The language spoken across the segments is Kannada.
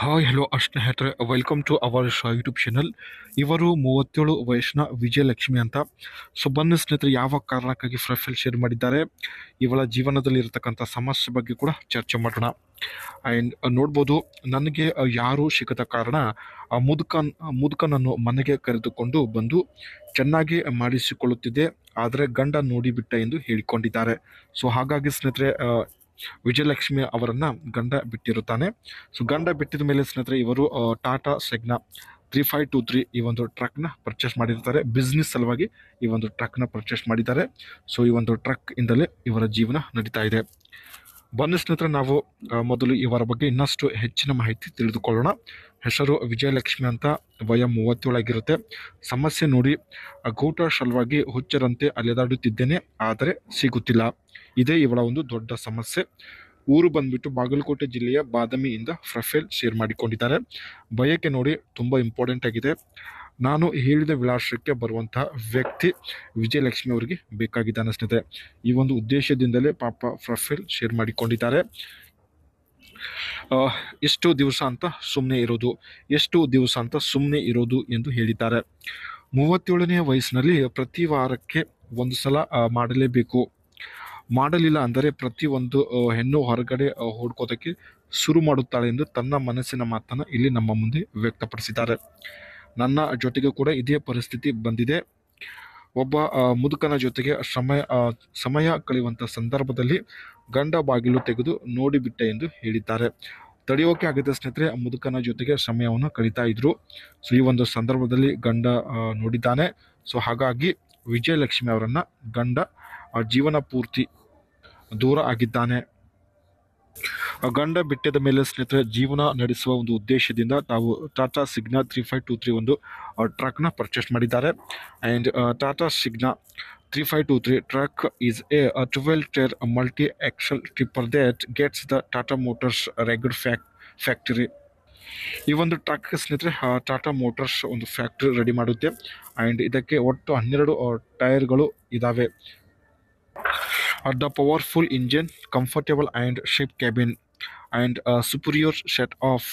ಹಾಯ್ ಹಲೋ ಸ್ನೇಹಿತರೆ, welcome to our YouTube channel. ಇವರು 37 ವಯಸ್ಸಿನ ವಿಜಯಲಕ್ಷ್ಮಿ ಅಂತ. ಸೊ ಬನ್ನಿ ಸ್ನೇಹಿತರೆ, ಯಾವ ಕಾರಣಕ್ಕಾಗಿ ಪ್ರೊಫೈಲ್ ಶೇರ್ ಮಾಡಿದ್ದಾರೆ, ಇವಳ ಜೀವನದಲ್ಲಿ ಇರತಕ್ಕಂಥ ಸಮಸ್ಯೆ ಬಗ್ಗೆ ಕೂಡ ಚರ್ಚೆ ಮಾಡೋಣ. ಆ್ಯಂಡ್ ನೋಡ್ಬೋದು, ನನಗೆ ಯಾರೂ ಸಿಗದ ಕಾರಣ ಮುದುಕನನ್ನು ಮನೆಗೆ ಕರೆದುಕೊಂಡು ಬಂದು ಚೆನ್ನಾಗಿ ಮಾಡಿಸಿಕೊಳ್ಳುತ್ತಿದ್ದೆ, ಆದರೆ ಗಂಡ ನೋಡಿಬಿಟ್ಟ ಎಂದು ಹೇಳಿಕೊಂಡಿದ್ದಾರೆ. ಸೊ ಹಾಗಾಗಿ ಸ್ನೇಹಿತರೆ, ವಿಜಯಲಕ್ಷ್ಮಿ ಅವರನ್ನ ಗಂಡ ಬಿಟ್ಟಿರುತ್ತಾನೆ. ಸೊ ಗಂಡ ಬಿಟ್ಟಿದ ಮೇಲೆ ಸ್ನೇಹಿತರೆ, ಇವರು ಟಾಟಾ ಸೆಗ್ನಾ 3523 ಈ ಒಂದು ಟ್ರಕ್ನ ಪರ್ಚೇಸ್ ಮಾಡಿರ್ತಾರೆ. ಬಿಸ್ನೆಸ್ ಸಲುವಾಗಿ ಈ ಒಂದು ಟ್ರಕ್ನ ಪರ್ಚೇಸ್ ಮಾಡಿದ್ದಾರೆ. ಸೊ ಈ ಒಂದು ಟ್ರಕ್ ಇಂದಲೇ ಇವರ ಜೀವನ ನಡೀತಾ ಇದೆ. ಬನ್ನಿ ಸ್ನೇಹಿತರೆ, ನಾವು ಮೊದಲು ಇವರ ಬಗ್ಗೆ ಇನ್ನಷ್ಟು ಹೆಚ್ಚಿನ ಮಾಹಿತಿ ತಿಳಿದುಕೊಳ್ಳೋಣ. ಹೆಸರು ವಿಜಯಲಕ್ಷ್ಮಿ ಅಂತ, ವಯ 37 ಆಗಿರುತ್ತೆ. ಸಮಸ್ಯೆ ನೋಡಿ, ಗೂಟ ಸಲುವಾಗಿ ಹುಚ್ಚರಂತೆ ಅಲೆದಾಡುತ್ತಿದ್ದೇನೆ, ಆದರೆ ಸಿಗುತ್ತಿಲ್ಲ. ಇದೇ ಇವಳ ಒಂದು ದೊಡ್ಡ ಸಮಸ್ಯೆ. ಊರು ಬಂದ್ಬಿಟ್ಟು ಬಾಗಲಕೋಟೆ ಜಿಲ್ಲೆಯ ಬಾದಾಮಿಯಿಂದ ಪ್ರೊಫೈಲ್ ಶೇರ್ ಮಾಡಿಕೊಂಡಿದ್ದಾರೆ. ಬಯಕೆ ನೋಡಿ, ತುಂಬ ಇಂಪಾರ್ಟೆಂಟ್ ಆಗಿದೆ. ನಾನು ಹೇಳಿದ ವಿಳಾಸಕ್ಕೆ ಬರುವಂತಹ ವ್ಯಕ್ತಿ ವಿಜಯಲಕ್ಷ್ಮಿ ಅವರಿಗೆ ಬೇಕಾಗಿದ್ದಾನೆ ಸ್ನೇಹಿತರೆ. ಈ ಒಂದು ಉದ್ದೇಶದಿಂದಲೇ ಪಾಪ ಪ್ರೊಫೈಲ್ ಶೇರ್ ಮಾಡಿಕೊಂಡಿದ್ದಾರೆ. ಎಷ್ಟು ದಿವಸ ಅಂತ ಸುಮ್ಮನೆ ಇರೋದು ಎಂದು ಹೇಳಿದ್ದಾರೆ. 37ನೇ ವಯಸ್ಸಿನಲ್ಲಿ ಪ್ರತಿ ವಾರಕ್ಕೆ ಒಂದು ಸಲ ಮಾಡಲೇಬೇಕು. ಮಾಡಲಿಲ್ಲ ಅಂದರೆ ಪ್ರತಿಯೊಂದು ಹೆಣ್ಣು ಹೊರಗಡೆ ಓಡ್ಕೋದಕ್ಕೆ ಶುರು ಮಾಡುತ್ತಾಳೆ ಎಂದು ತನ್ನ ಮನಸ್ಸಿನ ಮಾತನ್ನು ಇಲ್ಲಿ ನಮ್ಮ ಮುಂದೆ ವ್ಯಕ್ತಪಡಿಸಿದ್ದಾರೆ. ನನ್ನ ಜೊತೆಗೆ ಕೂಡ ಇದೇ ಪರಿಸ್ಥಿತಿ ಬಂದಿದೆ. ಒಬ್ಬ ಮುದುಕನ ಜೊತೆಗೆ ಸಮಯ ಕಳೆಯುವಂಥ ಸಂದರ್ಭದಲ್ಲಿ ಗಂಡ ಬಾಗಿಲು ತೆಗೆದು ನೋಡಿಬಿಟ್ಟೆ ಎಂದು ಹೇಳಿದ್ದಾರೆ. ತಡೆಯೋಕೆ ಆಗದೆ ಸ್ನೇಹಿತರೆ, ಮುದುಕನ ಜೊತೆಗೆ ಸಮಯವನ್ನು ಕಳೀತಾ ಇದ್ರು. ಸೊ ಈ ಒಂದು ಸಂದರ್ಭದಲ್ಲಿ ಗಂಡ ನೋಡಿದ್ದಾನೆ. ಸೊ ಹಾಗಾಗಿ ವಿಜಯಲಕ್ಷ್ಮಿ ಅವರನ್ನ ಗಂಡ ಜೀವನ ಪೂರ್ತಿ ದೂರ ಆಗಿದ್ದಾನೆ. ಗಂಡ ಬಿಟ್ಟಿದ ಮೇಲೆ ಸ್ನೇಹಿತರೆ, ಜೀವನ ನಡೆಸುವ ಒಂದು ಉದ್ದೇಶದಿಂದ ತಾವು ಟಾಟಾ ಸಿಗ್ನಾ 3523 ಒಂದು ಟ್ರಕ್ನ ಪರ್ಚೇಸ್ ಮಾಡಿದ್ದಾರೆ. And Tata Signa 3523 truck is a 12-tier multi-axle tipper that gets the Tata Motors Raigad factory. ಈ ಒಂದು ಟ್ರಕ್ ಸ್ನೇಹಿತರೆ ಟಾಟಾ ಮೋಟರ್ಸ್ ಒಂದು ಫ್ಯಾಕ್ಟರಿ ರೆಡಿ ಮಾಡುತ್ತೆ. ಆ್ಯಂಡ್ ಇದಕ್ಕೆ ಒಟ್ಟು 12 ಟೈರ್ಗಳು ಇದ್ದಾವೆ. The powerful engine, comfortable and shaped cabin, and a superior set of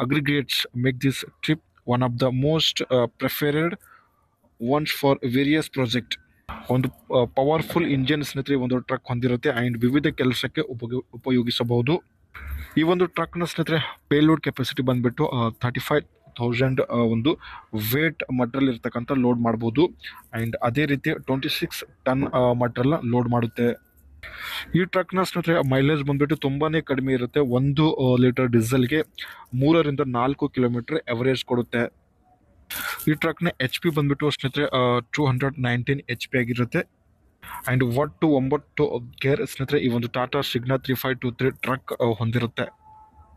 aggregates make this trip one of the most preferred ones for various projects. ಒಂದು ಪವರ್ಫುಲ್ ಇಂಜಿನ್ ಸ್ನೇಹಿತರೆ ಒಂದು ಟ್ರಕ್ ಹೊಂದಿರುತ್ತೆ. ಆ್ಯಂಡ್ ವಿವಿಧ ಕೆಲಸಕ್ಕೆ ಉಪಯೋಗಿಸಬಹುದು. ಈ ಒಂದು ಟ್ರಕ್ನ ಸ್ನೇಹಿತರೆ ಪೇಲೋಡ್ ಕೆಪಾಸಿಟಿ ಬಂದ್ಬಿಟ್ಟು 35,000 ಒಂದು ವೇಟ್ ಮಟ್ರಿಯಲ್ ಇರ್ತಕ್ಕಂಥ ಲೋಡ್ ಮಾಡ್ಬೋದು. ಆ್ಯಂಡ್ ಅದೇ ರೀತಿ 26 ಟನ್ ಮಟ್ರಿಯಲ್ನ ಲೋಡ್ ಮಾಡುತ್ತೆ. ಈ ಟ್ರಕ್ನ ಸ್ನೇಹಿತರೆ ಮೈಲೇಜ್ ಬಂದ್ಬಿಟ್ಟು ತುಂಬಾ ಕಡಿಮೆ ಇರುತ್ತೆ. 1 ಲೀಟರ್ ಡೀಸೆಲ್ಗೆ 3 ರಿಂದ 4 ಕಿಲೋಮೀಟರ್ ಎವರೇಜ್ ಕೊಡುತ್ತೆ. ಈ ಟ್ರಕ್ನ HP ಬಂದ್ಬಿಟ್ಟು ಸ್ನೇಹಿತರೆ 219 HP ಆಗಿರುತ್ತೆ. ಆ್ಯಂಡ್ ಒಟ್ಟು 9 ಗೇರ್ ಸ್ನೇಹಿತರೆ ಈ ಒಂದು ಟಾಟಾ ಸಿಗ್ನಾ 3523 ಟ್ರಕ್ ಹೊಂದಿರುತ್ತೆ.